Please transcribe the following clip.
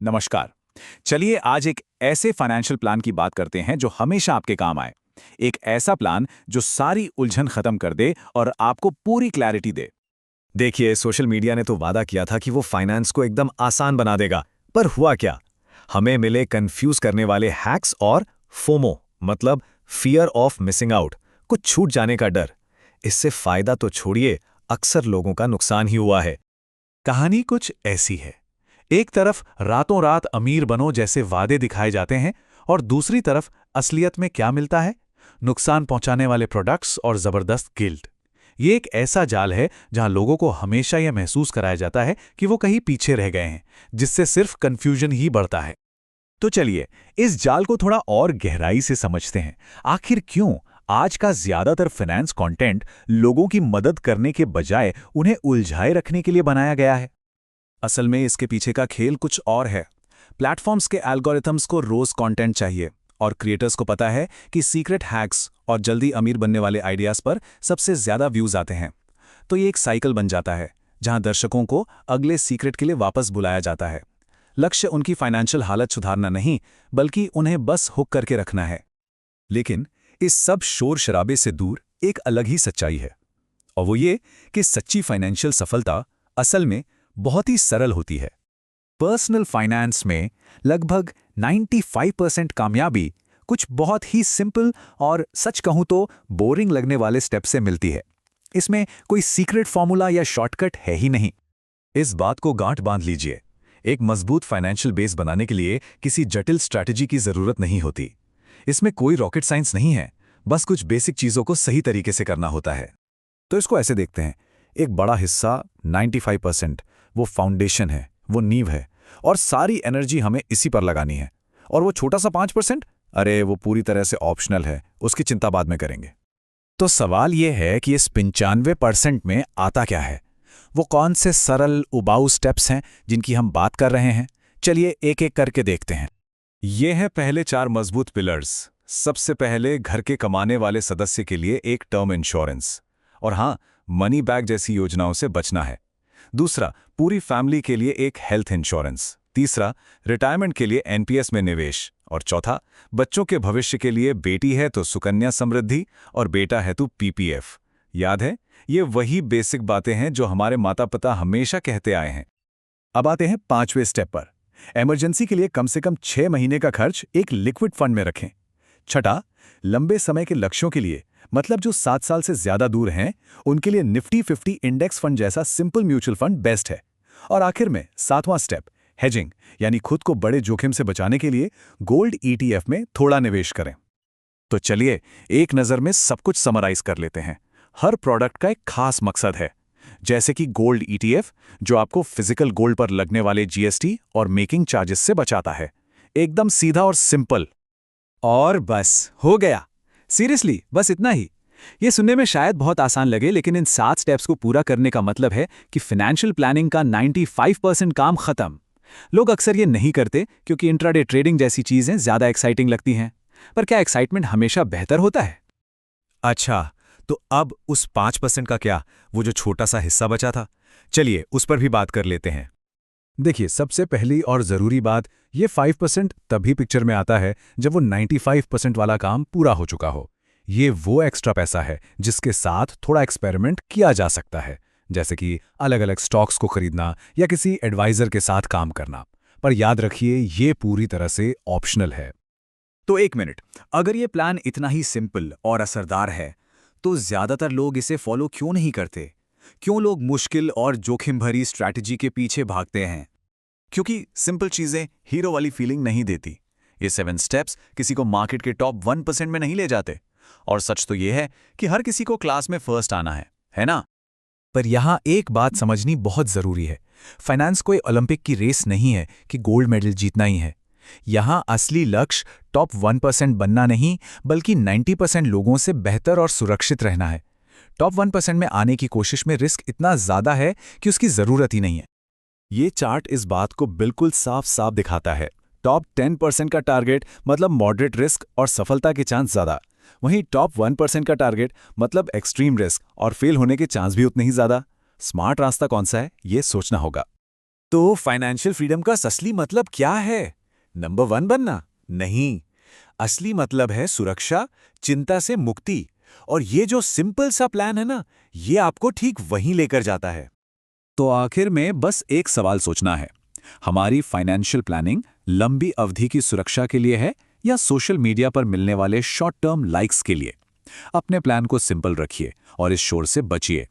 नमस्कार। चलिए आज एक ऐसे फाइनेंशियल प्लान की बात करते हैं जो हमेशा आपके काम आए। एक ऐसा प्लान जो सारी उलझन खत्म कर दे और आपको पूरी क्लैरिटी दे। देखिए, सोशल मीडिया ने तो वादा किया था कि वो फाइनेंस को एकदम आसान बना देगा, पर हुआ क्या? हमें मिले कंफ्यूज करने वाले हैक्स और फोमो, मतलब फियर ऑफ मिसिंग आउट, कुछ छूट जाने का डर। इससे फायदा तो छोड़िए, अक्सर लोगों का नुकसान ही हुआ है। कहानी कुछ ऐसी है। एक तरफ रातों रात अमीर बनो जैसे वादे दिखाए जाते हैं और दूसरी तरफ असलियत में क्या मिलता है? नुकसान पहुंचाने वाले प्रोडक्ट्स और जबरदस्त गिल्ट। ये एक ऐसा जाल है जहां लोगों को हमेशा यह महसूस कराया जाता है कि वो कहीं पीछे रह गए हैं, जिससे सिर्फ कंफ्यूजन ही बढ़ता है। तो चलिए इस जाल को थोड़ा और गहराई से समझते हैं। आखिर क्यों आज का ज्यादातर फाइनेंस कंटेंट लोगों की मदद करने के बजाय उन्हें उलझाए रखने के लिए बनाया गया है? असल में इसके पीछे का खेल कुछ और है। प्लेटफॉर्म्स के एल्गोरिथम्स को रोज कंटेंट चाहिए और क्रिएटर्स को पता है कि सीक्रेट हैक्स और जल्दी अमीर बनने वाले आइडियाज पर सबसे ज्यादा व्यूज आते हैं। तो ये एक साइकिल बन जाता है जहां दर्शकों को अगले सीक्रेट के लिए वापस बुलाया जाता है। लक्ष्य उनकी फाइनेंशियल हालत सुधारना नहीं, बल्कि उन्हें बस हुक करके रखना है। लेकिन इस सब शोर शराबे से दूर एक अलग ही सच्चाई है, और वो ये कि सच्ची फाइनेंशियल सफलता असल में बहुत ही सरल होती है। पर्सनल फाइनेंस में लगभग 95% कामयाबी कुछ बहुत ही सिंपल और सच कहूं तो बोरिंग लगने वाले स्टेप से मिलती है। इसमें कोई सीक्रेट फॉर्मूला या शॉर्टकट है ही नहीं। इस बात को गांठ बांध लीजिए, एक मजबूत फाइनेंशियल बेस बनाने के लिए किसी जटिल स्ट्रैटेजी की जरूरत नहीं होती। इसमें कोई रॉकेट साइंस नहीं है, बस कुछ बेसिक चीजों को सही तरीके से करना होता है। तो इसको ऐसे देखते हैं, एक बड़ा हिस्सा 95% वो फाउंडेशन है, वो नींव है, और सारी एनर्जी हमें इसी पर लगानी है। और वो छोटा सा 5%, अरे वो पूरी तरह से ऑप्शनल है, उसकी चिंता बाद में करेंगे। तो सवाल यह है कि इस 95% में आता क्या है? वो कौन से सरल उबाऊ स्टेप्स हैं जिनकी हम बात कर रहे हैं? चलिए एक एक करके देखते हैं। ये हैं पहले 4 मजबूत पिलर्स। सबसे पहले, घर के कमाने वाले सदस्य के लिए एक टर्म इंश्योरेंस, और हाँ, मनी बैग जैसी योजनाओं से बचना है। दूसरा, पूरी फैमिली के लिए एक हेल्थ इंश्योरेंस। तीसरा, रिटायरमेंट के लिए एनपीएस में निवेश। और चौथा, बच्चों के भविष्य के लिए बेटी है तो सुकन्या समृद्धि और बेटा है तो पीपीएफ। याद है, ये वही बेसिक बातें हैं जो हमारे माता पिता हमेशा कहते आए हैं। अब आते हैं 5वें स्टेप पर। इमरजेंसी के लिए कम से कम 6 महीने का खर्च एक लिक्विड फंड में रखें। छठा, लंबे समय के लक्ष्यों के लिए, मतलब जो 7 साल से ज्यादा दूर हैं, उनके लिए निफ्टी 50 इंडेक्स फंड जैसा सिंपल म्यूचुअल फंड बेस्ट है। और आखिर में 7वां स्टेप, हेजिंग, यानी खुद को बड़े जोखिम से बचाने के लिए गोल्ड ईटीएफ में थोड़ा निवेश करें। तो चलिए एक नज़र में सब कुछ समराइज कर लेते हैं। हर प्रोडक्ट का एक खास मकसद है, जैसे कि गोल्ड ईटीएफ जो आपको फिजिकल गोल्ड पर लगने वाले जीएसटी और मेकिंग चार्जेस से बचाता है। एकदम सीधा और सिंपल। और बस हो गया। सीरियसली बस इतना ही। ये सुनने में शायद बहुत आसान लगे, लेकिन इन 7 स्टेप्स को पूरा करने का मतलब है कि फाइनेंशियल प्लानिंग का 95% काम खत्म। लोग अक्सर ये नहीं करते क्योंकि इंट्राडे ट्रेडिंग जैसी चीजें ज्यादा एक्साइटिंग लगती हैं। पर क्या एक्साइटमेंट हमेशा बेहतर होता है? अच्छा, तो अब उस 5% का क्या, वो जो छोटा सा हिस्सा बचा था, चलिए उस पर भी बात कर लेते हैं। देखिए, सबसे पहली और जरूरी बात, ये 5% तभी पिक्चर में आता है जब वो 95% वाला काम पूरा हो चुका हो। ये वो एक्स्ट्रा पैसा है जिसके साथ थोड़ा एक्सपेरिमेंट किया जा सकता है, जैसे कि अलग अलग स्टॉक्स को खरीदना या किसी एडवाइजर के साथ काम करना। पर याद रखिए, ये पूरी तरह से ऑप्शनल है। तो एक मिनट, अगर ये प्लान इतना ही सिंपल और असरदार है, तो ज्यादातर लोग इसे फॉलो क्यों नहीं करते? क्यों लोग मुश्किल और जोखिम भरी स्ट्रैटेजी के पीछे भागते हैं? क्योंकि सिंपल चीजें हीरो वाली फीलिंग नहीं देती। ये 7 स्टेप्स किसी को मार्केट के टॉप 1% में नहीं ले जाते। और सच तो ये है कि हर किसी को क्लास में फर्स्ट आना है ना? पर यहां एक बात समझनी बहुत जरूरी है। फाइनेंस कोई ओलंपिक की रेस नहीं है कि गोल्ड मेडल जीतना ही है। यहां असली लक्ष्य टॉप 1% बनना नहीं, बल्कि 90% लोगों से बेहतर और सुरक्षित रहना है। टॉप 1% में आने की कोशिश में रिस्क इतना ज्यादा है कि उसकी जरूरत ही नहीं है। ये चार्ट इस बात को बिल्कुल साफ साफ दिखाता है। टॉप 10% का टारगेट मतलब मॉडरेट रिस्क और सफलता के चांस ज्यादा, वहीं टॉप 1% का टारगेट मतलब एक्सट्रीम रिस्क और फेल होने के चांस भी उतने ही ज्यादा। स्मार्ट रास्ता कौन सा है, ये सोचना होगा। तो फाइनेंशियल फ्रीडम का असली मतलब क्या है? नंबर 1 बनना? नहीं, असली मतलब है सुरक्षा, चिंता से मुक्ति। और ये जो सिंपल सा प्लान है ना, ये आपको ठीक वहीं लेकर जाता है। तो आखिर में बस एक सवाल सोचना है, हमारी फाइनेंशियल प्लानिंग लंबी अवधि की सुरक्षा के लिए है या सोशल मीडिया पर मिलने वाले शॉर्ट टर्म लाइक्स के लिए? अपने प्लान को सिंपल रखिए और इस शोर से बचिए।